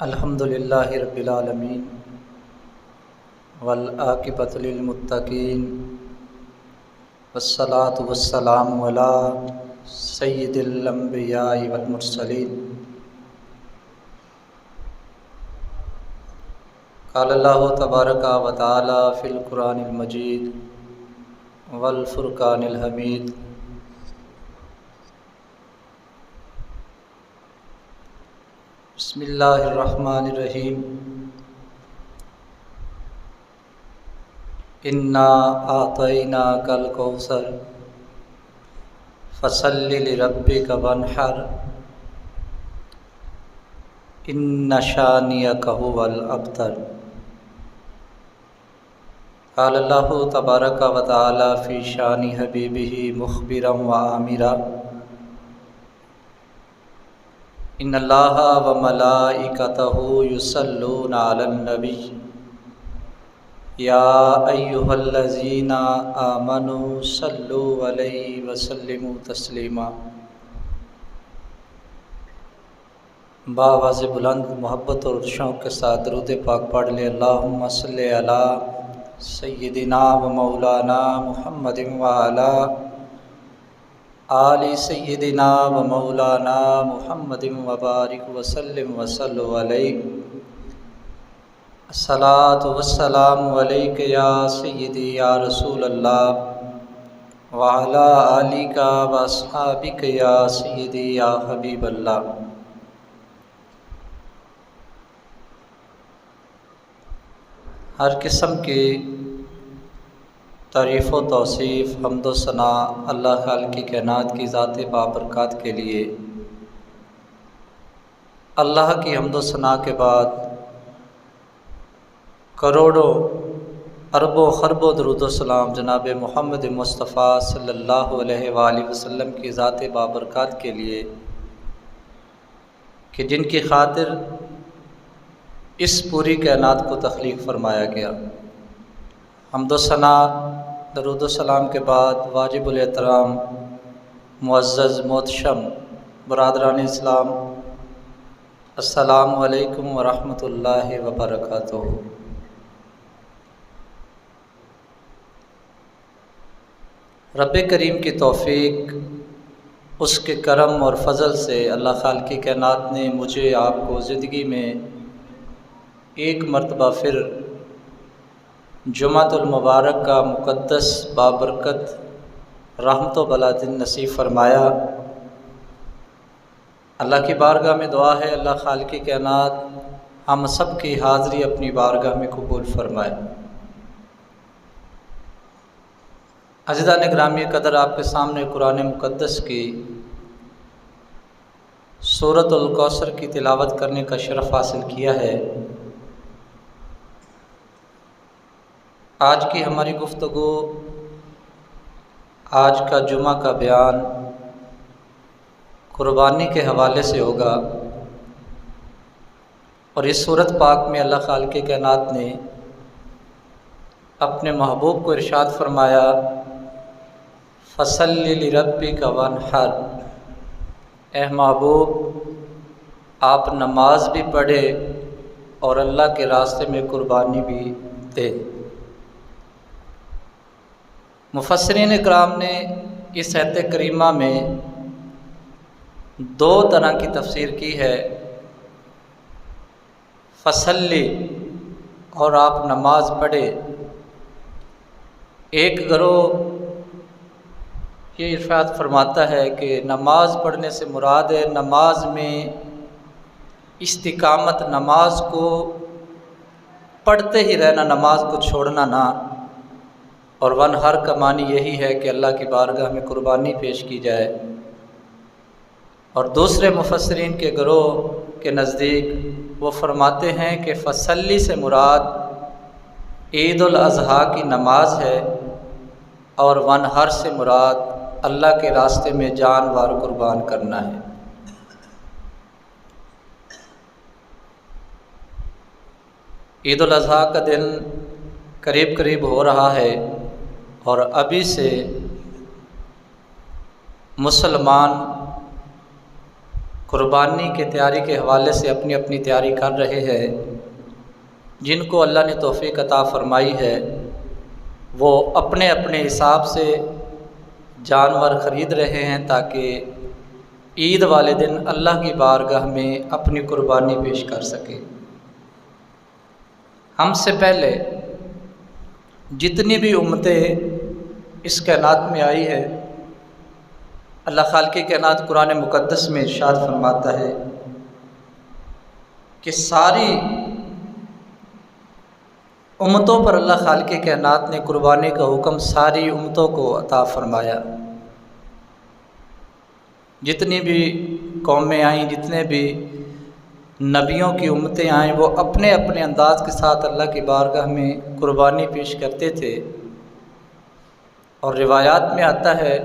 الحمدللہ رب العالمین والعاقبۃ للمتقین والصلاۃ والسلام علی سید الانبیاء والمرسلین۔ قال اللہ تبارک و تعالی فی القرآن المجید والفرقان الحمید۔ بسم اللہ الرحمن الرحیم۔ انا اعطیناک الکوثر فصل لربک وانحر ان شانئک ھو الابتر۔ قال اللہ تبارک و تعالی فی شان حبیبہ مخبرا وآمرا ان اللہ وملائکتہ یصلون علی النبی یا ایھا الذین آمنوا صلوا علیہ وسلموا تسلیما۔ بآواز بلند محبت اور شوق کے ساتھ درود پاک پڑھ لیں۔ اللہم صلی علی سیدنا و مولانا محمد وعلی آل سیدنا و مولانا محمد وبارک وسلم وصلوا علیہ۔ الصلاۃ والسلام علیک یا سیدی یا رسول اللہ وعلی آلک و اصحابک یا سیدی یا حبیب اللہ۔ ہر قسم کی تعریف و توصیف حمد و ثنا اللہ خالق کی کائنات کی ذات بابرکات کے لیے۔ اللہ کی حمد و ثنا کے بعد کروڑوں اربوں خربوں درود و سلام جناب محمد مصطفیٰ صلی اللہ علیہ وآلہ وسلم کی ذات بابرکات کے لیے کہ جن کی خاطر اس پوری کائنات کو تخلیق فرمایا گیا۔ حمد و ثنا درود و سلام کے بعد واجب الاحترام معزز محتشم برادران اسلام، السلام علیکم ورحمۃ اللہ وبرکاتہ۔ رب کریم کی توفیق، اس کے کرم اور فضل سے اللہ خالق کی کائنات نے مجھے آپ کو زندگی میں ایک مرتبہ پھر جمعۃ المبارک کا مقدس بابرکت رحمت و بلادن نصیب فرمایا۔ اللہ کی بارگاہ میں دعا ہے اللہ خالق کی کائنات ہم سب کی حاضری اپنی بارگاہ میں قبول فرمائے۔ عزیزان گرامی قدر، آپ کے سامنے قرآن مقدس کی سورۃ الکوثر کی تلاوت کرنے کا شرف حاصل کیا ہے۔ آج کی ہماری گفتگو، آج کا جمعہ کا بیان قربانی کے حوالے سے ہوگا، اور اس سورت پاک میں اللہ خالق کائنات نے اپنے محبوب کو ارشاد فرمایا فصل لربک وانحر، اے محبوب آپ نماز بھی پڑھے اور اللہ کے راستے میں قربانی بھی دے۔ مفسرین اکرام نے اس آیت کریمہ میں دو طرح کی تفسیر کی ہے، فصلی اور آپ نماز پڑھے۔ ایک گروہ یہ ارشاد فرماتا ہے کہ نماز پڑھنے سے مراد ہے نماز میں استقامت، نماز کو پڑھتے ہی رہنا، نماز کو چھوڑنا نہ، اور وانحر کا معنی یہی ہے کہ اللہ کی بارگاہ میں قربانی پیش کی جائے۔ اور دوسرے مفسرین کے گروہ کے نزدیک وہ فرماتے ہیں کہ فصلی سے مراد عید الاضحیٰ کی نماز ہے، اور وانحر سے مراد اللہ کے راستے میں جانور قربان کرنا ہے۔ عید الاضحیٰ کا دن قریب قریب ہو رہا ہے، اور ابھی سے مسلمان قربانی کی تیاری کے حوالے سے اپنی اپنی تیاری کر رہے ہیں۔ جن کو اللہ نے توفیق عطا فرمائی ہے وہ اپنے اپنے حساب سے جانور خرید رہے ہیں تاکہ عید والے دن اللہ کی بارگاہ میں اپنی قربانی پیش کر سکے۔ ہم سے پہلے جتنی بھی امتیں اس کائنات میں آئی ہے، اللہ خالق کائنات قرآن مقدس میں ارشاد فرماتا ہے کہ ساری امتوں پر اللہ خالق کائنات نے قربانی کا حکم ساری امتوں کو عطا فرمایا۔ جتنی بھی قومیں آئیں، جتنے بھی نبیوں کی امتیں آئیں، وہ اپنے اپنے انداز کے ساتھ اللہ کی بارگاہ میں قربانی پیش کرتے تھے۔ اور روایات میں آتا ہے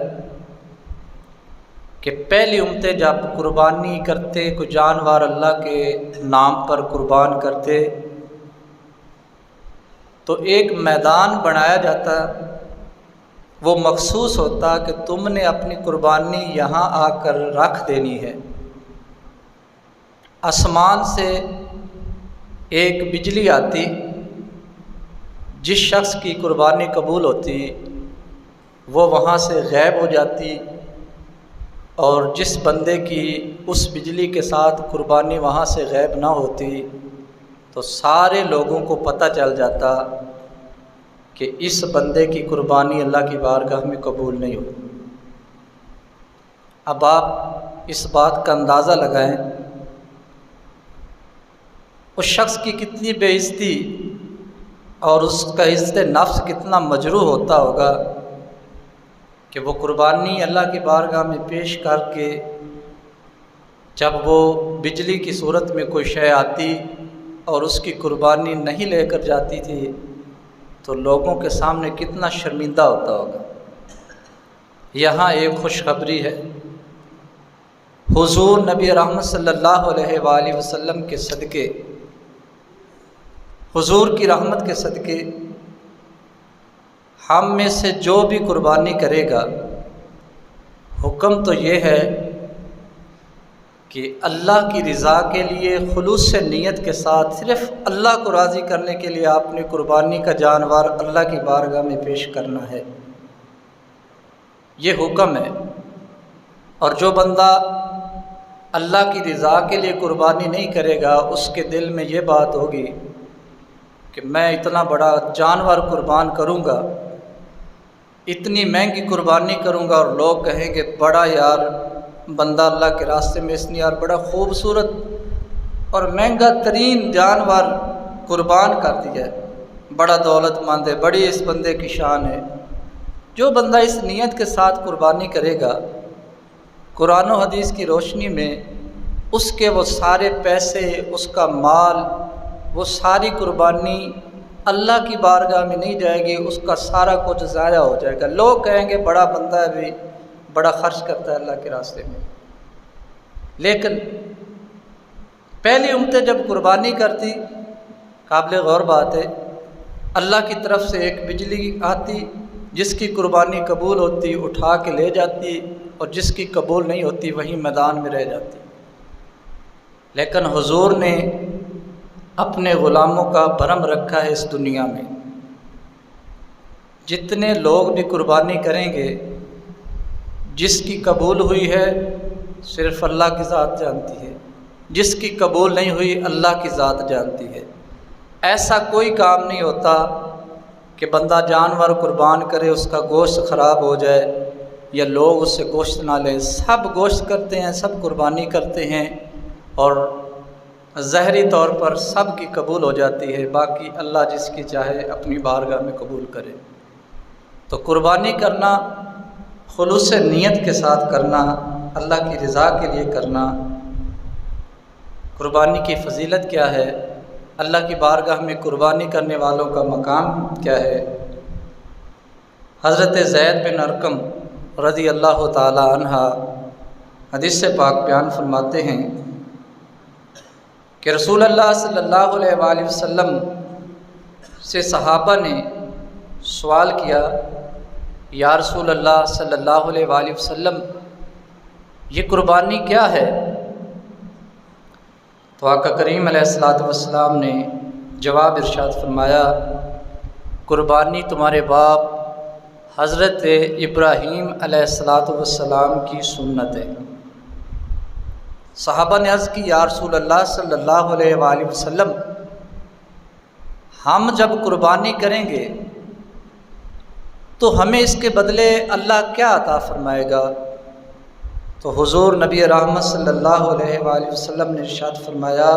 کہ پہلی امتیں جب قربانی کرتے، کوئی جانور اللہ کے نام پر قربان کرتے تو ایک میدان بنایا جاتا، وہ مخصوص ہوتا کہ تم نے اپنی قربانی یہاں آ کر رکھ دینی ہے۔ آسمان سے ایک بجلی آتی، جس شخص کی قربانی قبول ہوتی وہ وہاں سے غائب ہو جاتی، اور جس بندے کی اس بجلی کے ساتھ قربانی وہاں سے غائب نہ ہوتی تو سارے لوگوں کو پتہ چل جاتا کہ اس بندے کی قربانی اللہ کی بارگاہ میں قبول نہیں ہوئی۔ اب آپ اس بات کا اندازہ لگائیں، اس شخص کی کتنی بے عزتی اور اس کا عزت نفس کتنا مجروح ہوتا ہوگا کہ وہ قربانی اللہ کی بارگاہ میں پیش کر کے جب وہ بجلی کی صورت میں کوئی شے آتی اور اس کی قربانی نہیں لے کر جاتی تھی تو لوگوں کے سامنے کتنا شرمندہ ہوتا ہوگا۔ یہاں ایک خوشخبری ہے، حضور نبی رحمت صلی اللہ علیہ وآلہ وسلم کے صدقے، حضور کی رحمت کے صدقے ہم میں سے جو بھی قربانی کرے گا، حکم تو یہ ہے کہ اللہ کی رضا کے لیے خلوص سے نیت کے ساتھ صرف اللہ کو راضی کرنے کے لیے آپ نے قربانی کا جانور اللہ کی بارگاہ میں پیش کرنا ہے، یہ حکم ہے۔ اور جو بندہ اللہ کی رضا کے لیے قربانی نہیں کرے گا، اس کے دل میں یہ بات ہوگی کہ میں اتنا بڑا جانور قربان کروں گا، اتنی مہنگی قربانی کروں گا، اور لوگ کہیں گے بڑا یار بندہ اللہ کے راستے میں اس نے یار بڑا خوبصورت اور مہنگا ترین جانور قربان کر دیا ہے، بڑا دولت مند ہے، بڑی اس بندے کی شان ہے۔ جو بندہ اس نیت کے ساتھ قربانی کرے گا، قرآن و حدیث کی روشنی میں اس کے وہ سارے پیسے، اس کا مال، وہ ساری قربانی اللہ کی بارگاہ میں نہیں جائے گی، اس کا سارا کچھ ضائع ہو جائے گا۔ لوگ کہیں گے بڑا بندہ ہے بھی، بڑا خرچ کرتا ہے اللہ کے راستے میں۔ لیکن پہلی امتیں جب قربانی کرتی، قابل غور بات ہے، اللہ کی طرف سے ایک بجلی آتی، جس کی قربانی قبول ہوتی اٹھا کے لے جاتی، اور جس کی قبول نہیں ہوتی وہیں میدان میں رہ جاتی۔ لیکن حضور نے اپنے غلاموں کا بھرم رکھا ہے اس دنیا میں، جتنے لوگ بھی قربانی کریں گے، جس کی قبول ہوئی ہے صرف اللہ کی ذات جانتی ہے، جس کی قبول نہیں ہوئی اللہ کی ذات جانتی ہے۔ ایسا کوئی کام نہیں ہوتا کہ بندہ جانور قربان کرے اس کا گوشت خراب ہو جائے یا لوگ اس سے گوشت نہ لیں۔ سب گوشت کرتے ہیں، سب قربانی کرتے ہیں، اور ظاہری طور پر سب کی قبول ہو جاتی ہے، باقی اللہ جس کی چاہے اپنی بارگاہ میں قبول کرے۔ تو قربانی کرنا خلوص نیت کے ساتھ کرنا، اللہ کی رضا کے لیے کرنا۔ قربانی کی فضیلت کیا ہے؟ اللہ کی بارگاہ میں قربانی کرنے والوں کا مقام کیا ہے؟ حضرت زید بن ارقم رضی اللہ تعالی عنہ حدیث پاک بیان فرماتے ہیں کہ رسول اللہ صلی اللہ علیہ وآلہ وسلم سے صحابہ نے سوال کیا، یا رسول اللہ صلی اللہ علیہ وآلہ وسلم، یہ قربانی کیا ہے؟ تو آقا کریم علیہ الصلوۃ والسلام نے جواب ارشاد فرمایا، قربانی تمہارے باپ حضرت ابراہیم علیہ الصلوۃ والسلام کی سنت ہے۔ صحابہ نے عرض کی، یا رسول اللہ صلی اللہ علیہ وآلہ وسلم، ہم جب قربانی کریں گے تو ہمیں اس کے بدلے اللہ کیا عطا فرمائے گا؟ تو حضور نبی رحمت صلی اللہ علیہ وآلہ وسلم نے ارشاد فرمایا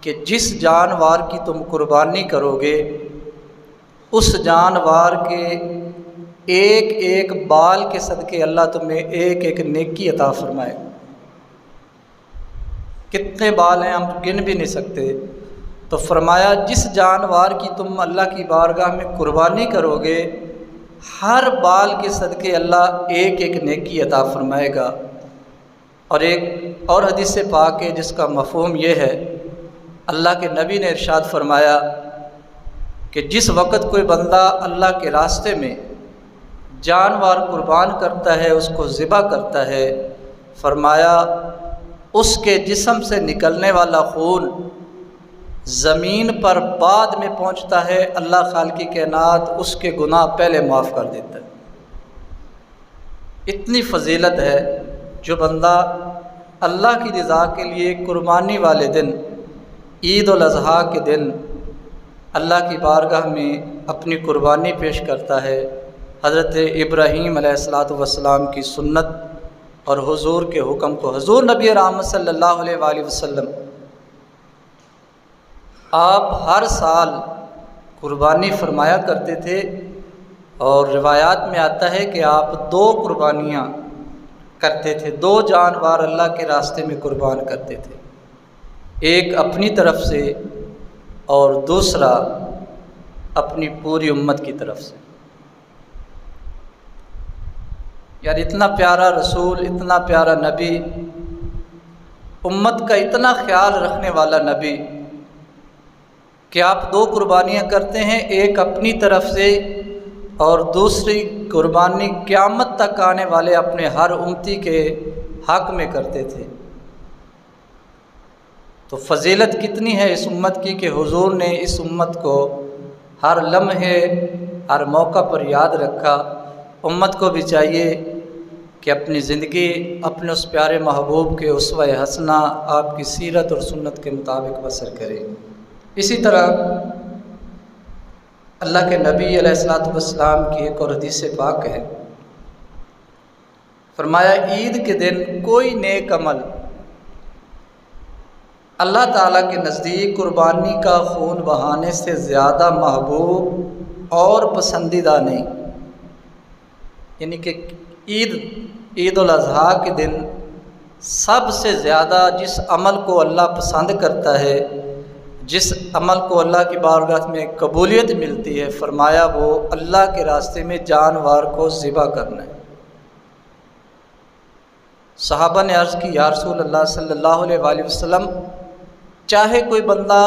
کہ جس جانور کی تم قربانی کرو گے اس جانور کے ایک ایک بال کے صدقے اللہ تمہیں ایک ایک نیکی عطا فرمائے۔ کتنے بال ہیں ہم گن بھی نہیں سکتے، تو فرمایا جس جانور کی تم اللہ کی بارگاہ میں قربانی کرو گے ہر بال کے صدقے اللہ ایک ایک نیکی عطا فرمائے گا۔ اور ایک اور حدیث پاک ہے جس کا مفہوم یہ ہے، اللہ کے نبی نے ارشاد فرمایا کہ جس وقت کوئی بندہ اللہ کے راستے میں جانور قربان کرتا ہے، اس کو ذبح کرتا ہے، فرمایا اس کے جسم سے نکلنے والا خون زمین پر بعد میں پہنچتا ہے، اللہ خالق کائنات اس کے گناہ پہلے معاف کر دیتا ہے۔ اتنی فضیلت ہے، جو بندہ اللہ کی رضا کے لیے قربانی والے دن، عید الاضحیٰ کے دن اللہ کی بارگاہ میں اپنی قربانی پیش کرتا ہے، حضرت ابراہیم علیہ الصلوۃ والسلام کی سنت اور حضور کے حکم کو، حضور نبی رحمت صلی اللہ علیہ وآلہ وسلم آپ ہر سال قربانی فرمایا کرتے تھے، اور روایات میں آتا ہے کہ آپ 2 قربانیاں کرتے تھے، 2 جانور اللہ کے راستے میں قربان کرتے تھے، ایک اپنی طرف سے اور دوسرا اپنی پوری امت کی طرف سے۔ یار اتنا پیارا رسول، اتنا پیارا نبی، امت کا اتنا خیال رکھنے والا نبی کہ آپ 2 قربانیاں کرتے ہیں، ایک اپنی طرف سے اور دوسری قربانی قیامت تک آنے والے اپنے ہر امتی کے حق میں کرتے تھے۔ تو فضیلت کتنی ہے اس امت کی کہ حضور نے اس امت کو ہر لمحے ہر موقع پر یاد رکھا۔ امت کو بھی چاہیے کہ اپنی زندگی اپنے اس پیارے محبوب کے اسوہ حسنہ آپ کی سیرت اور سنت کے مطابق بسر کرے۔ اسی طرح اللہ کے نبی علیہ الصلوۃ والسلام کی ایک اور حدیث پاک ہے، فرمایا عید کے دن کوئی نیک عمل اللہ تعالیٰ کے نزدیک قربانی کا خون بہانے سے زیادہ محبوب اور پسندیدہ نہیں۔ یعنی کہ عید الاضحیٰ کے دن سب سے زیادہ جس عمل کو اللہ پسند کرتا ہے، جس عمل کو اللہ کی بارگاہ میں قبولیت ملتی ہے، فرمایا وہ اللہ کے راستے میں جانور کو ذبح کرنا ہے۔ صحابہ نے عرض کی، یا رسول اللہ صلی اللہ علیہ وآلہ وسلم، چاہے کوئی بندہ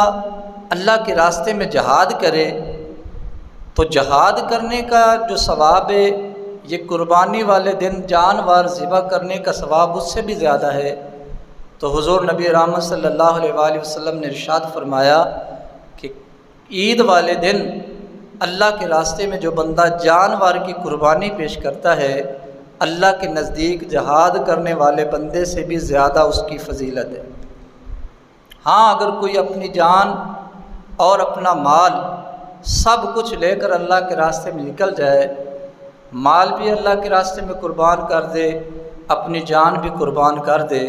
اللہ کے راستے میں جہاد کرے تو جہاد کرنے کا جو ثواب ہے یہ قربانی والے دن جانور ذبح کرنے کا ثواب اس سے بھی زیادہ ہے۔ تو حضور نبی رحمت صلی اللہ علیہ وآلہ وسلم نے ارشاد فرمایا کہ عید والے دن اللہ کے راستے میں جو بندہ جانور کی قربانی پیش کرتا ہے، اللہ کے نزدیک جہاد کرنے والے بندے سے بھی زیادہ اس کی فضیلت ہے۔ ہاں اگر کوئی اپنی جان اور اپنا مال سب کچھ لے کر اللہ کے راستے میں نکل جائے، مال بھی اللہ کے راستے میں قربان کر دے، اپنی جان بھی قربان کر دے،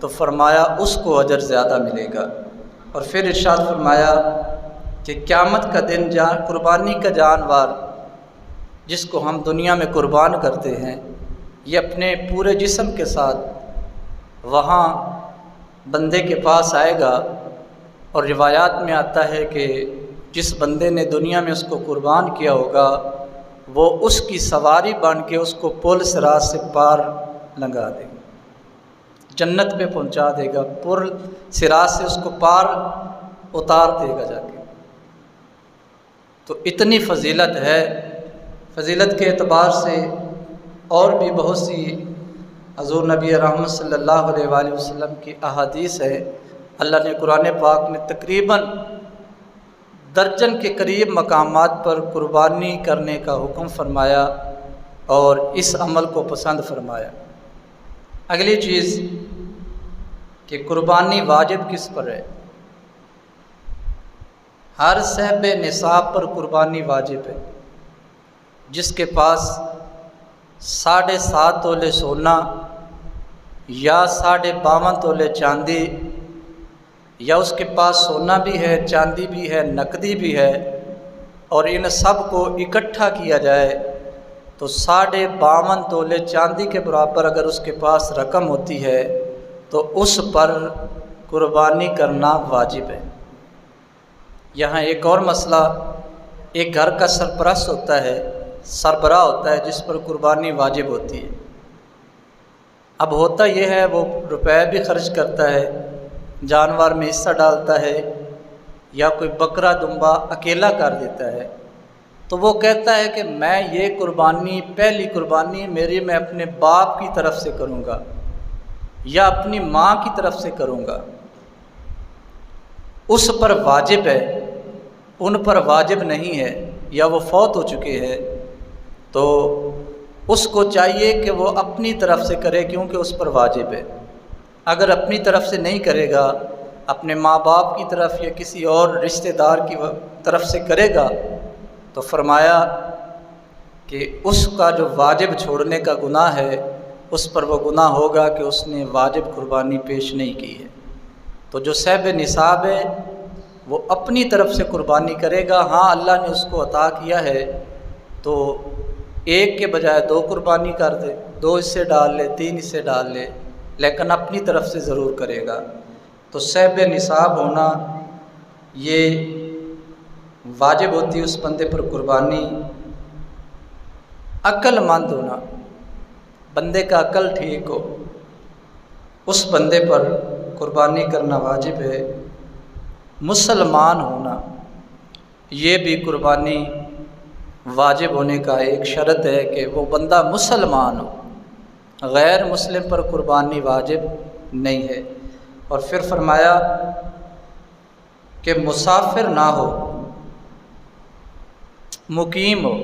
تو فرمایا اس کو اجر زیادہ ملے گا۔ اور پھر ارشاد فرمایا کہ قیامت کا دن قربانی کا جانور جس کو ہم دنیا میں قربان کرتے ہیں، یہ اپنے پورے جسم کے ساتھ وہاں بندے کے پاس آئے گا، اور روایات میں آتا ہے کہ جس بندے نے دنیا میں اس کو قربان کیا ہوگا وہ اس کی سواری بن کے اس کو پل صراط سے پار لنگا دے گا، جنت پہ پہنچا دے گا، پل صراط سے اس کو پار اتار دے گا جا کے۔ تو اتنی فضیلت ہے، فضیلت کے اعتبار سے اور بھی بہت سی حضور نبی رحمت صلی اللہ علیہ وآلہ وسلم کی احادیث ہے، اللہ نے قرآن پاک میں تقریباً درجن کے قریب مقامات پر قربانی کرنے کا حکم فرمایا اور اس عمل کو پسند فرمایا۔ اگلی چیز کہ قربانی واجب کس پر ہے؟ ہر صاحب نصاب پر قربانی واجب ہے۔ جس کے پاس 7.5 تولے سونا یا 52.5 تولے چاندی، یا اس کے پاس سونا بھی ہے، چاندی بھی ہے، نقدی بھی ہے، اور ان سب کو اکٹھا کیا جائے تو 52.5 تولے چاندی کے برابر اگر اس کے پاس رقم ہوتی ہے تو اس پر قربانی کرنا واجب ہے۔ یہاں ایک اور مسئلہ، ایک گھر کا سرپرست ہوتا ہے، سربراہ ہوتا ہے جس پر قربانی واجب ہوتی ہے۔ اب ہوتا یہ ہے وہ روپے بھی خرچ کرتا ہے، جانور میں حصہ ڈالتا ہے، یا کوئی بکرا دمبا اکیلا کر دیتا ہے، تو وہ کہتا ہے کہ میں یہ قربانی پہلی قربانی میری میں اپنے باپ کی طرف سے کروں گا یا اپنی ماں کی طرف سے کروں گا، اس پر واجب ہے، ان پر واجب نہیں ہے، یا وہ فوت ہو چکے ہیں، تو اس کو چاہیے کہ وہ اپنی طرف سے کرے کیونکہ اس پر واجب ہے۔ اگر اپنی طرف سے نہیں کرے گا، اپنے ماں باپ کی طرف یا کسی اور رشتہ دار کی طرف سے کرے گا تو فرمایا کہ اس کا جو واجب چھوڑنے کا گناہ ہے اس پر وہ گناہ ہوگا کہ اس نے واجب قربانی پیش نہیں کی ہے۔ تو جو صاحب نصاب ہے وہ اپنی طرف سے قربانی کرے گا۔ ہاں اللہ نے اس کو عطا کیا ہے تو ایک کے بجائے 2 قربانی کر دے، 2 حصے ڈال لے، 3 حصے ڈال لے، لیکن اپنی طرف سے ضرور کرے گا۔ تو صاحب نصاب ہونا یہ واجب ہوتی ہے اس بندے پر قربانی۔ عقل مند ہونا، بندے کا عقل ٹھیک ہو، اس بندے پر قربانی کرنا واجب ہے۔ مسلمان ہونا، یہ بھی قربانی واجب ہونے کا ایک شرط ہے کہ وہ بندہ مسلمان ہو، غیر مسلم پر قربانی واجب نہیں ہے۔ اور پھر فرمایا کہ مسافر نہ ہو، مقیم ہو۔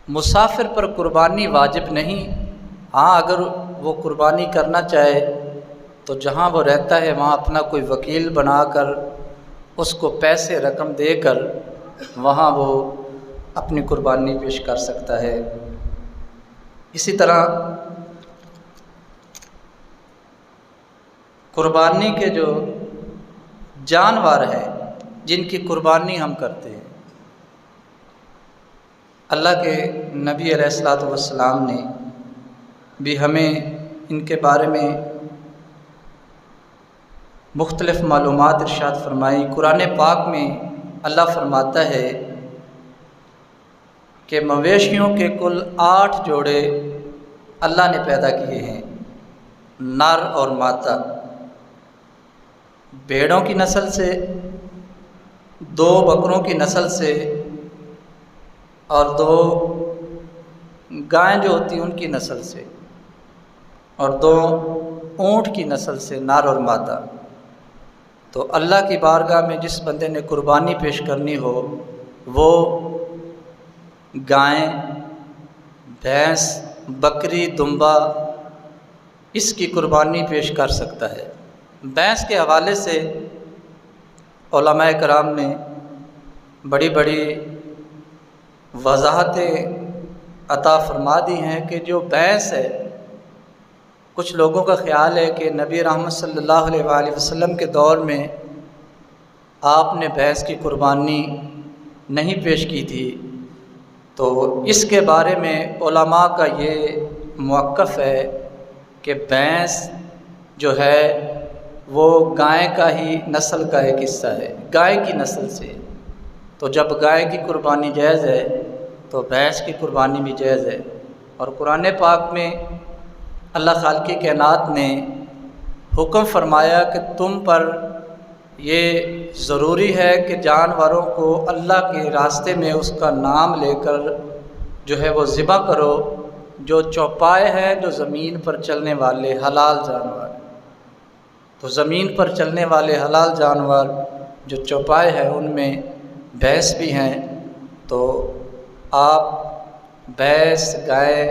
مسافر پر قربانی واجب نہیں، ہاں اگر وہ قربانی کرنا چاہے تو جہاں وہ رہتا ہے وہاں اپنا کوئی وکیل بنا کر اس کو پیسے رقم دے کر وہاں وہ اپنی قربانی پیش کر سکتا ہے۔ اسی طرح قربانی کے جو جانور ہیں جن کی قربانی ہم کرتے ہیں، اللہ کے نبی علیہ الصلوۃ والسلام نے بھی ہمیں ان کے بارے میں مختلف معلومات ارشاد فرمائی۔ قرآن پاک میں اللہ فرماتا ہے کہ مویشیوں کے کل 8 جوڑے اللہ نے پیدا کیے ہیں، نر اور مادہ۔ بھیڑوں کی نسل سے، 2 بکروں کی نسل سے، اور 2 گائیں جو ہوتی ہیں ان کی نسل سے، اور 2 اونٹ کی نسل سے، نر اور مادہ۔ تو اللہ کی بارگاہ میں جس بندے نے قربانی پیش کرنی ہو وہ گائیں، بھینس، بکری، دمبا اس کی قربانی پیش کر سکتا ہے۔ بھینس کے حوالے سے علماء کرام نے بڑی بڑی وضاحتیں عطا فرما دی ہیں کہ جو بھینس ہے، کچھ لوگوں کا خیال ہے کہ نبی رحمت صلی اللہ علیہ وآلہ وسلم کے دور میں آپ نے بھینس کی قربانی نہیں پیش کی تھی، تو اس کے بارے میں علماء کا یہ موقف ہے کہ بھینس جو ہے وہ گائے کا ہی نسل کا ایک حصہ ہے، گائے کی نسل سے، تو جب گائے کی قربانی جائز ہے تو بھینس کی قربانی بھی جائز ہے۔ اور قرآن پاک میں اللہ خالق کائنات نے حکم فرمایا کہ تم پر یہ ضروری ہے کہ جانوروں کو اللہ کے راستے میں اس کا نام لے کر جو ہے وہ ذبح کرو، جو چوپائے ہیں، جو زمین پر چلنے والے حلال جانور۔ تو زمین پر چلنے والے حلال جانور جو چوپائے ہیں ان میں بھینس بھی ہیں، تو آپ بھینس، گائے،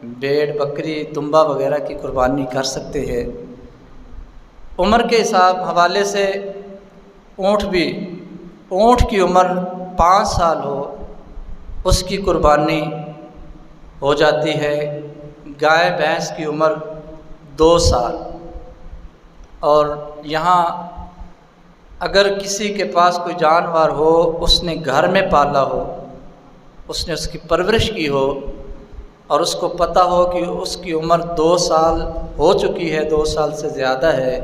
بھیڑ، بکری، دمبا وغیرہ کی قربانی کر سکتے ہیں۔ عمر کے حوالے سے اونٹ کی عمر 5 سال ہو اس کی قربانی ہو جاتی ہے، گائے بھینس کی عمر 2 سال۔ اور یہاں اگر کسی کے پاس کوئی جانور ہو، اس نے گھر میں پالا ہو، اس نے اس کی پرورش کی ہو اور اس کو پتہ ہو کہ اس کی عمر 2 سال ہو چکی ہے، 2 سال سے زیادہ ہے،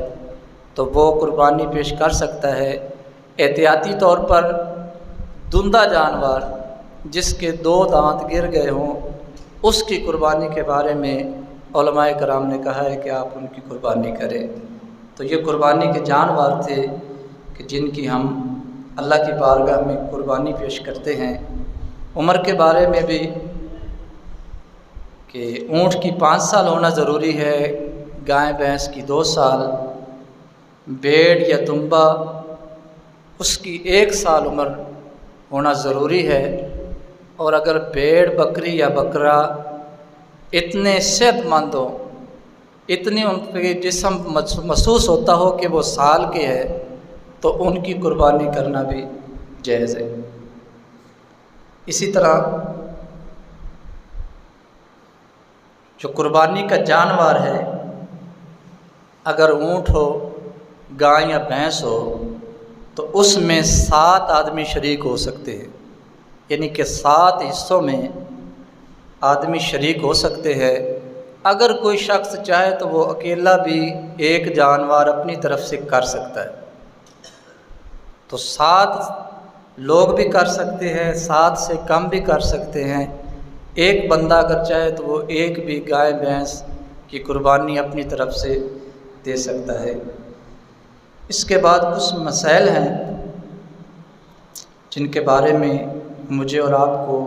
تو وہ قربانی پیش کر سکتا ہے۔ احتیاطی طور پر دندہ جانور جس کے 2 دانت گر گئے ہوں، اس کی قربانی کے بارے میں علماء کرام نے کہا ہے کہ آپ ان کی قربانی کریں۔ تو یہ قربانی کے جانور تھے کہ جن کی ہم اللہ کی بارگاہ میں قربانی پیش کرتے ہیں۔ عمر کے بارے میں بھی کہ اونٹ کی 5 سال ہونا ضروری ہے، گائے بھینس کی 2 سال، بھیڑ یا دمبا اس کی 1 سال عمر ہونا ضروری ہے۔ اور اگر بھیڑ، بکری یا بکرا اتنے صحت مند ہو، اتنی ان کے جسم محسوس ہوتا ہو کہ وہ سال کے ہے، تو ان کی قربانی کرنا بھی جائز ہے۔ اسی طرح جو قربانی کا جانور ہے، اگر اونٹ ہو، گائے یا بھینس ہو، تو اس میں 7 آدمی شریک ہو سکتے ہیں، یعنی کہ 7 حصوں میں آدمی شریک ہو سکتے ہیں۔ اگر کوئی شخص چاہے تو وہ اکیلا بھی ایک جانور اپنی طرف سے کر سکتا ہے، تو 7 لوگ بھی کر سکتے ہیں، 7 سے کم بھی کر سکتے ہیں۔ ایک بندہ اگر چاہے تو وہ ایک بھی گائے بھینس کی قربانی اپنی طرف سے دے سکتا ہے۔ اس کے بعد کچھ مسائل ہیں جن کے بارے میں مجھے اور آپ کو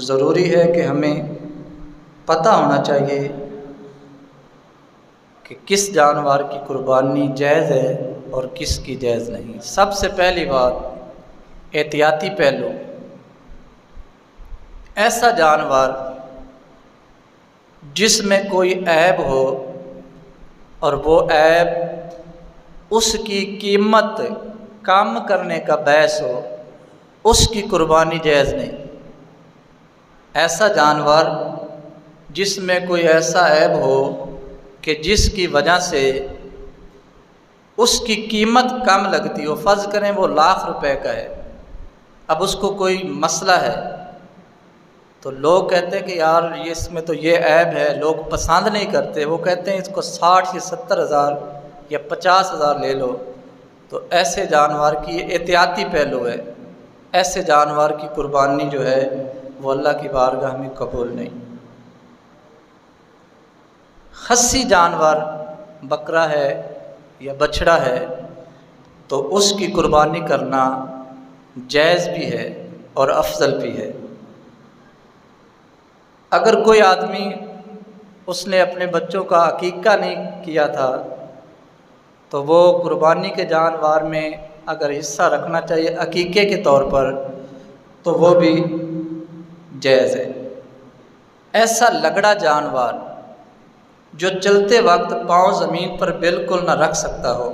ضروری ہے کہ ہمیں پتہ ہونا چاہیے کہ کس جانور کی قربانی جائز ہے اور کس کی جائز نہیں۔ سب سے پہلی بات، احتیاطی پہلو۔ ایسا جانور جس میں کوئی عیب ہو اور وہ عیب اس کی قیمت کم کرنے کا باعث ہو، اس کی قربانی جائز نہیں۔ ایسا جانور جس میں کوئی ایسا عیب ہو کہ جس کی وجہ سے اس کی قیمت کم لگتی ہو، فرض کریں وہ ₹1,00,000 کا ہے، اب اس کو کوئی مسئلہ ہے تو لوگ کہتے ہیں کہ یار یہ اس میں تو یہ عیب ہے، لوگ پسند نہیں کرتے، وہ کہتے ہیں اس کو 60 یا 70 ہزار یا 50 ہزار لے لو، تو ایسے جانور کی یہ احتیاطی پہلو ہے۔ ایسے جانور کی قربانی جو ہے وہ اللہ کی بارگاہ میں قبول نہیں۔ خصی جانور بکرا ہے یا بچڑا ہے تو اس کی قربانی کرنا جائز بھی ہے اور افضل بھی ہے۔ اگر کوئی آدمی اس نے اپنے بچوں کا عقیقہ نہیں کیا تھا تو وہ قربانی کے جانور میں اگر حصہ رکھنا چاہیے عقیقے کے طور پر تو وہ بھی جائز ہے۔ ایسا لگڑا جانور جو چلتے وقت پاؤں زمین پر بالکل نہ رکھ سکتا ہو،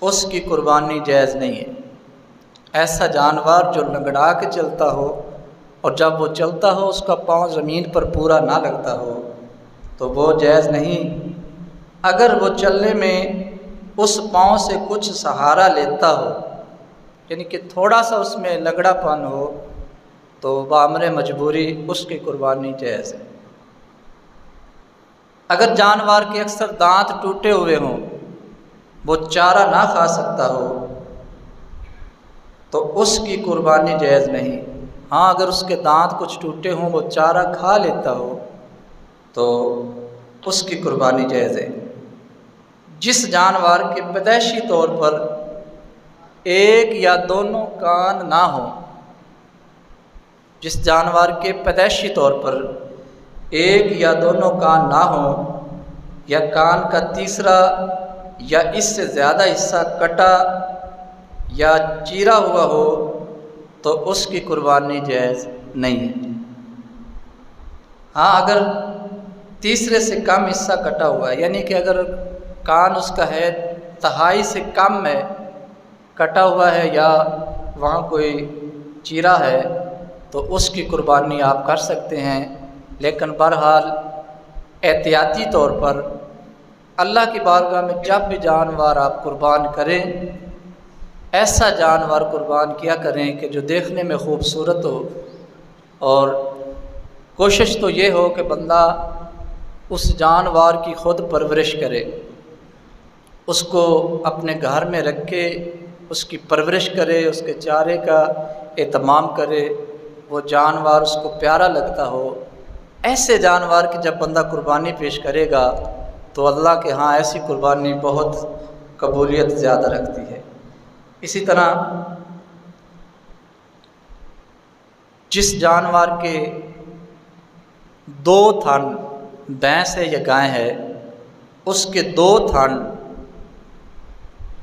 اس کی قربانی جائز نہیں ہے۔ ایسا جانور جو لنگڑا کے چلتا ہو اور جب وہ چلتا ہو اس کا پاؤں زمین پر پورا نہ لگتا ہو تو وہ جائز نہیں۔ اگر وہ چلنے میں اس پاؤں سے کچھ سہارا لیتا ہو، یعنی کہ تھوڑا سا اس میں لنگڑا پن ہو، تو بامر مجبوری اس کی قربانی جائز ہے۔ اگر جانور کے اکثر دانت ٹوٹے ہوئے ہوں، وہ چارہ نہ کھا سکتا ہو تو اس کی قربانی جائز نہیں۔ ہاں اگر اس کے دانت کچھ ٹوٹے ہوں، وہ چارہ کھا لیتا ہو تو اس کی قربانی جائز ہے۔ جس جانور کے پیدائشی طور پر ایک یا دونوں کان نہ ہوں، جس جانور کے پیدائشی طور پر ایک یا دونوں کان نہ ہوں یا کان کا تیسرا یا اس سے زیادہ حصہ کٹا یا چیرا ہوا ہو تو اس کی قربانی جائز نہیں ہے۔ ہاں اگر تیسرے سے کم حصہ کٹا ہوا ہے، یعنی کہ اگر کان اس کا ہے تہائی سے کم ہے، کٹا ہوا ہے یا وہاں کوئی چیرا ہے، تو اس کی قربانی آپ کر سکتے ہیں۔ لیکن بہرحال احتیاطی طور پر اللہ کی بارگاہ میں جب بھی جانور آپ قربان کریں، ایسا جانور قربان کیا کریں کہ جو دیکھنے میں خوبصورت ہو، اور کوشش تو یہ ہو کہ بندہ اس جانور کی خود پرورش کرے، اس کو اپنے گھر میں رکھے، اس کی پرورش کرے، اس کے چارے کا اہتمام کرے، وہ جانور اس کو پیارا لگتا ہو۔ ایسے جانور کی جب بندہ قربانی پیش کرے گا تو اللہ کے ہاں ایسی قربانی بہت قبولیت زیادہ رکھتی ہے۔ اسی طرح جس جانور کے 2 تھن، بھینس ہے یا گائے ہے، اس کے 2 تھن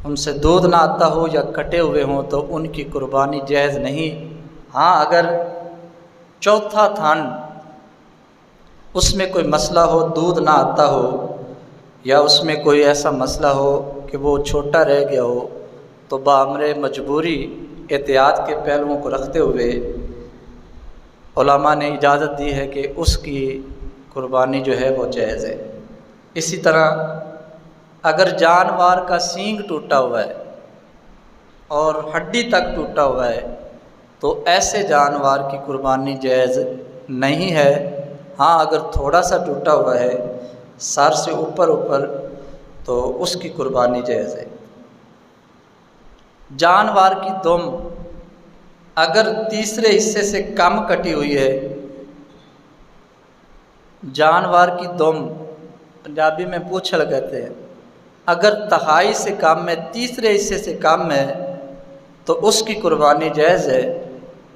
ان سے دودھ نہ آتا ہو یا کٹے ہوئے ہوں تو ان کی قربانی جائز نہیں۔ ہاں اگر چوتھا تھن اس میں کوئی مسئلہ ہو، دودھ نہ آتا ہو، یا اس میں کوئی ایسا مسئلہ ہو کہ وہ چھوٹا رہ گیا ہو، تو بامر مجبوری احتیاط کے پہلوؤں کو رکھتے ہوئے علماء نے اجازت دی ہے کہ اس کی قربانی جو ہے وہ جائز ہے۔ اسی طرح اگر جانور کا سینگ ٹوٹا ہوا ہے اور ہڈی تک ٹوٹا ہوا ہے تو ایسے جانور کی قربانی جائز نہیں ہے۔ ہاں اگر تھوڑا سا ٹوٹا ہوا ہے سر سے اوپر تو اس کی قربانی جائز ہے۔ جانور کی دم اگر تیسرے حصے سے کم کٹی ہوئی ہے، جانور کی دم پنجابی میں پوچھل کہتے ہیں، اگر تہائی سے کم ہے، تیسرے حصے سے کم ہے تو اس کی قربانی جائز ہے۔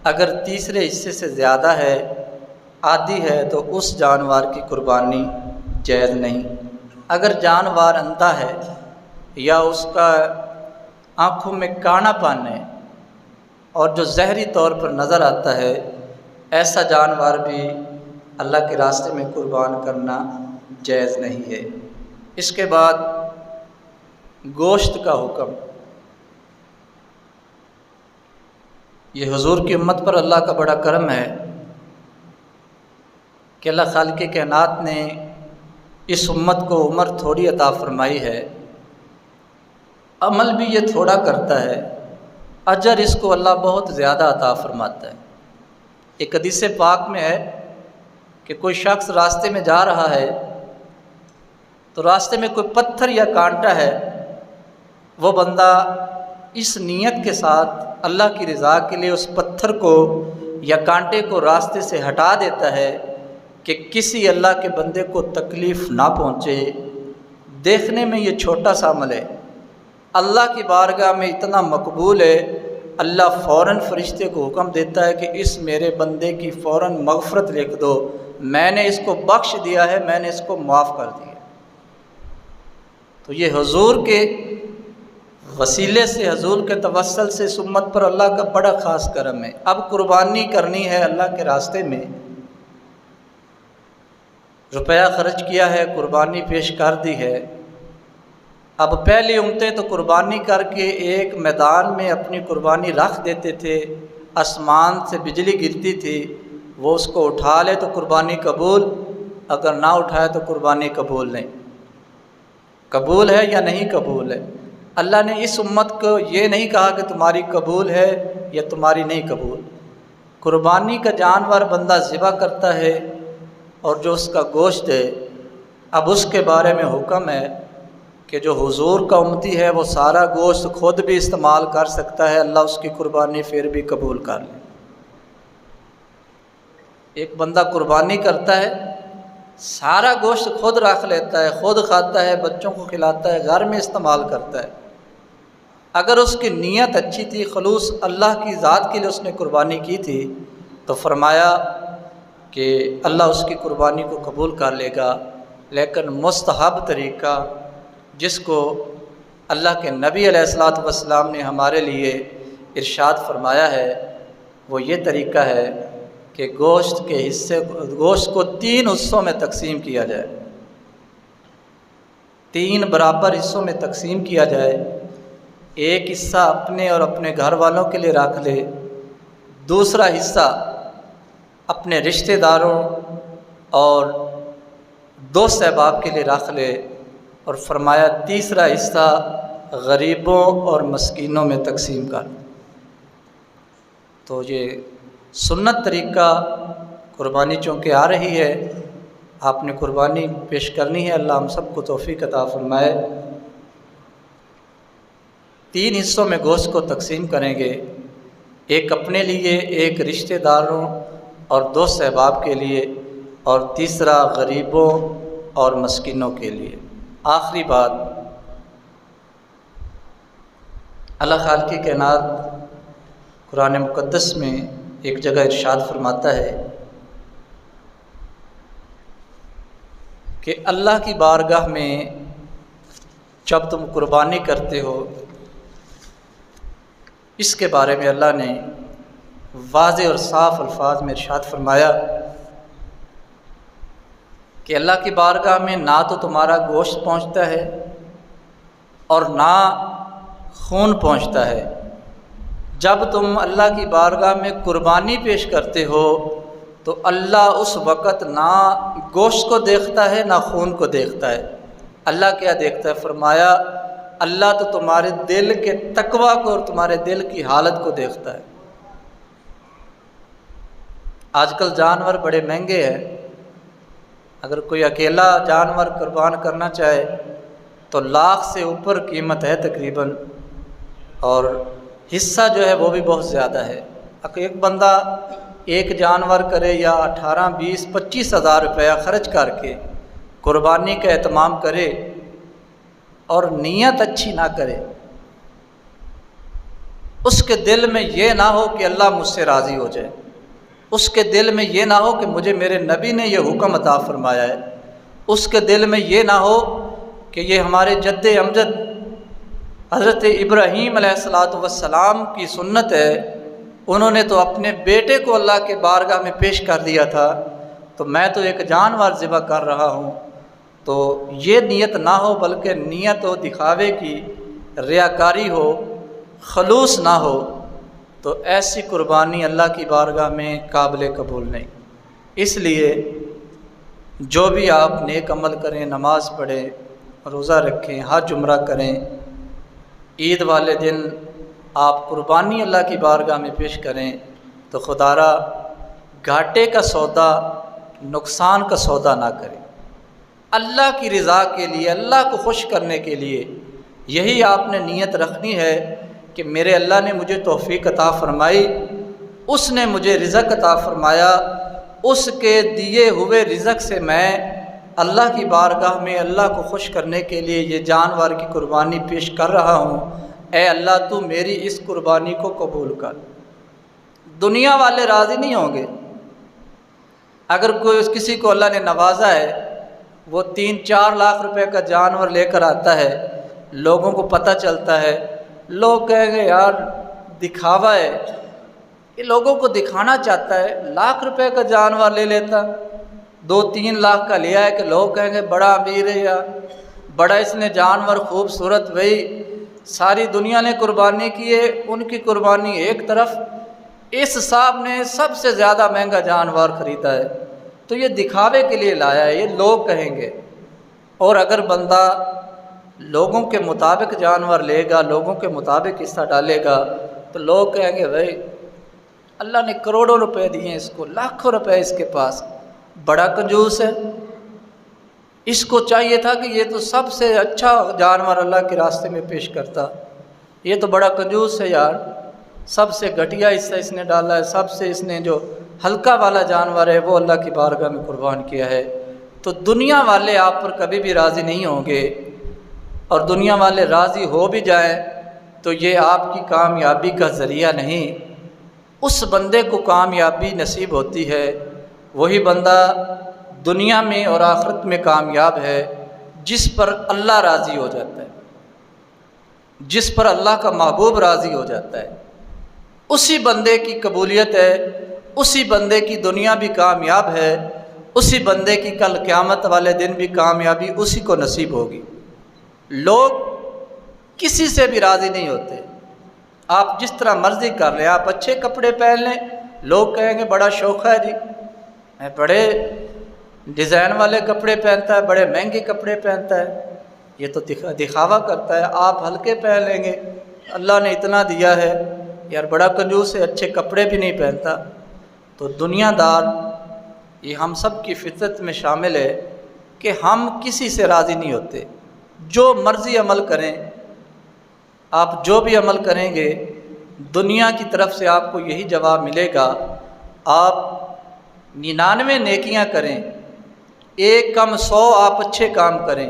اگر تیسرے حصے سے زیادہ ہے، آدھی ہے، تو اس جانور کی قربانی جائز نہیں۔ اگر جانور اندھا ہے یا اس کا آنکھوں میں کانا پن ہے اور جو زہری طور پر نظر آتا ہے، ایسا جانور بھی اللہ کے راستے میں قربان کرنا جائز نہیں ہے۔ اس کے بعد گوشت کا حکم، یہ حضور کی امت پر اللہ کا بڑا کرم ہے کہ اللہ خالق کائنات نے اس امت کو عمر تھوڑی عطا فرمائی ہے، عمل بھی یہ تھوڑا کرتا ہے، اجر اس کو اللہ بہت زیادہ عطا فرماتا ہے۔ ایک حدیث پاک میں ہے کہ کوئی شخص راستے میں جا رہا ہے تو راستے میں کوئی پتھر یا کانٹا ہے، وہ بندہ اس نیت کے ساتھ اللہ کی رضا کے لیے اس پتھر کو یا کانٹے کو راستے سے ہٹا دیتا ہے کہ کسی اللہ کے بندے کو تکلیف نہ پہنچے۔ دیکھنے میں یہ چھوٹا سا عمل ہے، اللہ کی بارگاہ میں اتنا مقبول ہے، اللہ فوراً فرشتے کو حکم دیتا ہے کہ اس میرے بندے کی فوراً مغفرت لکھ دو، میں نے اس کو بخش دیا ہے، میں نے اس کو معاف کر دیا۔ تو یہ حضور کے وسیلے سے، حضور کے توسل سے اس امت پر اللہ کا بڑا خاص کرم ہے۔ اب قربانی کرنی ہے اللہ کے راستے میں، روپیہ خرچ کیا ہے، قربانی پیش کر دی ہے۔ اب پہلی امتیں تو قربانی کر کے ایک میدان میں اپنی قربانی رکھ دیتے تھے، آسمان سے بجلی گرتی تھی، وہ اس کو اٹھا لے تو قربانی قبول، اگر نہ اٹھائے تو قربانی قبول نہیں۔ قبول ہے یا نہیں قبول ہے؟ اللہ نے اس امت کو یہ نہیں کہا کہ تمہاری قبول ہے یا تمہاری نہیں قبول۔ قربانی کا جانور بندہ ذبح کرتا ہے اور جو اس کا گوشت ہے، اب اس کے بارے میں حکم ہے کہ جو حضور کا امتی ہے وہ سارا گوشت خود بھی استعمال کر سکتا ہے، اللہ اس کی قربانی پھر بھی قبول کر لے۔ ایک بندہ قربانی کرتا ہے، سارا گوشت خود رکھ لیتا ہے، خود کھاتا ہے، بچوں کو کھلاتا ہے، گھر میں استعمال کرتا ہے۔ اگر اس کی نیت اچھی تھی، خلوص اللہ کی ذات کے لیے اس نے قربانی کی تھی، تو فرمایا کہ اللہ اس کی قربانی کو قبول کر لے گا۔ لیکن مستحب طریقہ جس کو اللہ کے نبی علیہ الصلوۃ والسلام نے ہمارے لیے ارشاد فرمایا ہے وہ یہ طریقہ ہے کہ گوشت کو 3 حصوں میں تقسیم کیا جائے، 3 برابر حصوں میں تقسیم کیا جائے۔ ایک حصہ اپنے اور اپنے گھر والوں کے لیے رکھ لے، دوسرا حصہ اپنے رشتہ داروں اور دوست احباب کے لیے رکھ لے، اور فرمایا تیسرا حصہ غریبوں اور مسکینوں میں تقسیم کر۔ تو یہ سنت طریقہ قربانی چونکہ آ رہی ہے، آپ نے قربانی پیش کرنی ہے، اللہ ہم سب کو توفیق عطا فرمائے۔ 3 حصوں میں گوشت کو تقسیم کریں گے، ایک اپنے لیے، ایک رشتہ داروں اور دوست احباب کے لیے، اور تیسرا غریبوں اور مسکینوں کے لیے۔ آخری بات، اللہ خالق کی کائنات قرآن مقدس میں ایک جگہ ارشاد فرماتا ہے کہ اللہ کی بارگاہ میں جب تم قربانی کرتے ہو، اس کے بارے میں اللہ نے واضح اور صاف الفاظ میں ارشاد فرمایا کہ اللہ کی بارگاہ میں نہ تو تمہارا گوشت پہنچتا ہے اور نہ خون پہنچتا ہے۔ جب تم اللہ کی بارگاہ میں قربانی پیش کرتے ہو تو اللہ اس وقت نہ گوشت کو دیکھتا ہے نہ خون کو دیکھتا ہے۔ اللہ کیا دیکھتا ہے؟ فرمایا اللہ تو تمہارے دل کے تقوی کو اور تمہارے دل کی حالت کو دیکھتا ہے۔ آج کل جانور بڑے مہنگے ہیں، اگر کوئی اکیلا جانور قربان کرنا چاہے تو لاکھ سے اوپر قیمت ہے تقریباً، اور حصہ جو ہے وہ بھی بہت زیادہ ہے۔ اگر ایک بندہ ایک جانور کرے یا 18، 20، 25 ہزار روپیہ خرچ کر کے قربانی کا اہتمام کرے اور نیت اچھی نہ کرے، اس کے دل میں یہ نہ ہو کہ اللہ مجھ سے راضی ہو جائے، اس کے دل میں یہ نہ ہو کہ مجھے میرے نبی نے یہ حکم عطا فرمایا ہے، اس کے دل میں یہ نہ ہو کہ یہ ہمارے جد امجد حضرت ابراہیم علیہ الصلوۃ والسلام کی سنت ہے، انہوں نے تو اپنے بیٹے کو اللہ کے بارگاہ میں پیش کر دیا تھا، تو میں تو ایک جانور ذبح کر رہا ہوں۔ تو یہ نیت نہ ہو، بلکہ نیت ہو دکھاوے کی، ریاکاری ہو، خلوص نہ ہو، تو ایسی قربانی اللہ کی بارگاہ میں قابل قبول نہیں۔ اس لیے جو بھی آپ نیک عمل کریں، نماز پڑھیں، روزہ رکھیں، حج عمرہ کریں، عید والے دن آپ قربانی اللہ کی بارگاہ میں پیش کریں، تو خدارا گھاٹے کا سودا، نقصان کا سودا نہ کریں۔ اللہ کی رضا کے لیے، اللہ کو خوش کرنے کے لیے یہی آپ نے نیت رکھنی ہے کہ میرے اللہ نے مجھے توفیق عطا فرمائی، اس نے مجھے رزق عطا فرمایا، اس کے دیے ہوئے رزق سے میں اللہ کی بارگاہ میں اللہ کو خوش کرنے کے لیے یہ جانور کی قربانی پیش کر رہا ہوں۔ اے اللہ تو میری اس قربانی کو قبول کر۔ دنیا والے راضی نہیں ہوں گے۔ اگر کسی کو اللہ نے نوازا ہے، وہ 3-4 لاکھ روپے کا جانور لے کر آتا ہے، لوگوں کو پتہ چلتا ہے، لوگ کہیں گے یار دکھاوا ہے، یہ لوگوں کو دکھانا چاہتا ہے، لاکھ روپے کا جانور لے لیتا، 2-3 لاکھ کا لیا ہے کہ لوگ کہیں گے بڑا امیر ہے یا بڑا اس نے جانور خوبصورت، وہی ساری دنیا نے قربانی کی ہے، ان کی قربانی ایک طرف، اس صاحب نے سب سے زیادہ مہنگا جانور خریدا ہے، تو یہ دکھاوے کے لیے لایا ہے، یہ لوگ کہیں گے۔ اور اگر بندہ لوگوں کے مطابق جانور لے گا، لوگوں کے مطابق حصہ ڈالے گا، تو لوگ کہیں گے بھائی اللہ نے کروڑوں روپے دیے ہیں اس کو، لاکھوں روپے اس کے پاس، بڑا کنجوس ہے، اس کو چاہیے تھا کہ یہ تو سب سے اچھا جانور اللہ کے راستے میں پیش کرتا، یہ تو بڑا کنجوس ہے یار، سب سے گھٹیا حصہ اس نے ڈالا ہے، سب سے اس نے جو ہلکا والا جانور ہے وہ اللہ کی بارگاہ میں قربان کیا ہے۔ تو دنیا والے آپ پر کبھی بھی راضی نہیں ہوں گے، اور دنیا والے راضی ہو بھی جائیں تو یہ آپ کی کامیابی کا ذریعہ نہیں۔ اس بندے کو کامیابی نصیب ہوتی ہے، وہی بندہ دنیا میں اور آخرت میں کامیاب ہے جس پر اللہ راضی ہو جاتا ہے۔ جس پر اللہ کا محبوب راضی ہو جاتا ہے، اسی بندے کی قبولیت ہے، اسی بندے کی دنیا بھی کامیاب ہے، اسی بندے کی کل قیامت والے دن بھی کامیابی اسی کو نصیب ہوگی۔ لوگ کسی سے بھی راضی نہیں ہوتے، آپ جس طرح مرضی کر لیں، آپ اچھے کپڑے پہن لیں، لوگ کہیں گے بڑا شوق ہے جی، میں بڑے ڈیزائن والے کپڑے پہنتا ہے، بڑے مہنگے کپڑے پہنتا ہے، یہ تو دکھاوا کرتا ہے۔ آپ ہلکے پہن لیں گے، اللہ نے اتنا دیا ہے، یار بڑا کنجوس ہے، اچھے کپڑے بھی نہیں پہنتا۔ تو دنیا دار یہ ہم سب کی فطرت میں شامل ہے کہ ہم کسی سے راضی نہیں ہوتے، جو مرضی عمل کریں، آپ جو بھی عمل کریں گے دنیا کی طرف سے آپ کو یہی جواب ملے گا۔ آپ 99 نیکیاں کریں، ایک کم 100 آپ اچھے کام کریں،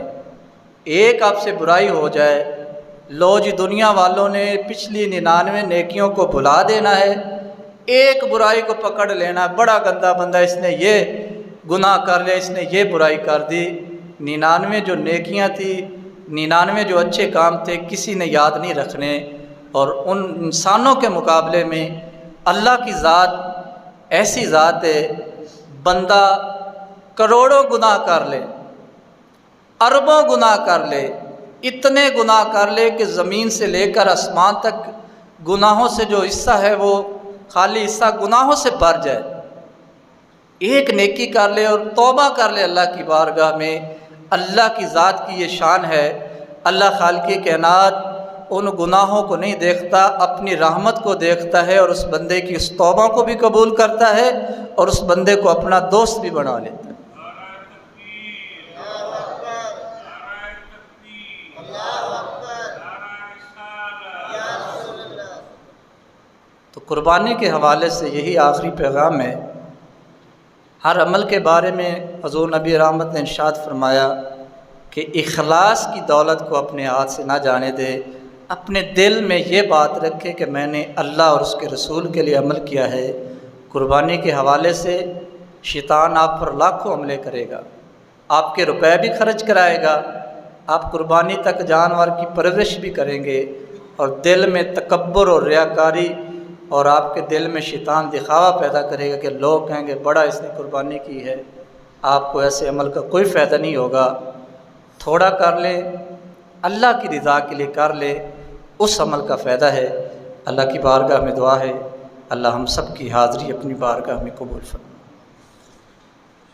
ایک آپ سے برائی ہو جائے، لو جی دنیا والوں نے پچھلی 99 نیکیوں کو بھلا دینا ہے، ایک برائی کو پکڑ لینا، بڑا گندا بندہ، اس نے یہ گناہ کر لیا، اس نے یہ برائی کر دی۔ 99 جو نیکیاں تھی، 99 جو اچھے کام تھے، کسی نے یاد نہیں رکھنے۔ اور ان انسانوں کے مقابلے میں اللہ کی ذات ایسی ذات ہے، بندہ کروڑوں گناہ کر لے، اربوں گناہ کر لے، اتنے گناہ کر لے کہ زمین سے لے کر آسمان تک گناہوں سے جو حصہ ہے وہ خالی حصہ گناہوں سے بھر جائے، ایک نیکی کر لے اور توبہ کر لے اللہ کی بارگاہ میں، اللہ کی ذات کی یہ شان ہے۔ اللہ خالق کائنات ان گناہوں کو نہیں دیکھتا، اپنی رحمت کو دیکھتا ہے، اور اس بندے کی اس توبہ کو بھی قبول کرتا ہے اور اس بندے کو اپنا دوست بھی بنا لیتا ہے۔ تو قربانی کے حوالے سے یہی آخری پیغام ہے۔ ہر عمل کے بارے میں حضور نبی رحمت نے ارشاد فرمایا کہ اخلاص کی دولت کو اپنے ہاتھ سے نہ جانے دے، اپنے دل میں یہ بات رکھے کہ میں نے اللہ اور اس کے رسول کے لیے عمل کیا ہے۔ قربانی کے حوالے سے شیطان آپ پر لاکھوں حملے کرے گا، آپ کے روپے بھی خرچ کرائے گا، آپ قربانی تک جانور کی پرورش بھی کریں گے، اور دل میں تکبر اور ریاکاری، اور آپ کے دل میں شیطان دکھاوا پیدا کرے گا کہ لوگ کہیں گے بڑا اس نے قربانی کی ہے۔ آپ کو ایسے عمل کا کوئی فائدہ نہیں ہوگا۔ تھوڑا کر لیں، اللہ کی رضا کے لیے کر لیں، اس عمل کا فائدہ ہے۔ اللہ کی بارگاہ میں دعا ہے اللہ ہم سب کی حاضری اپنی بارگاہ میں قبول فرمائے۔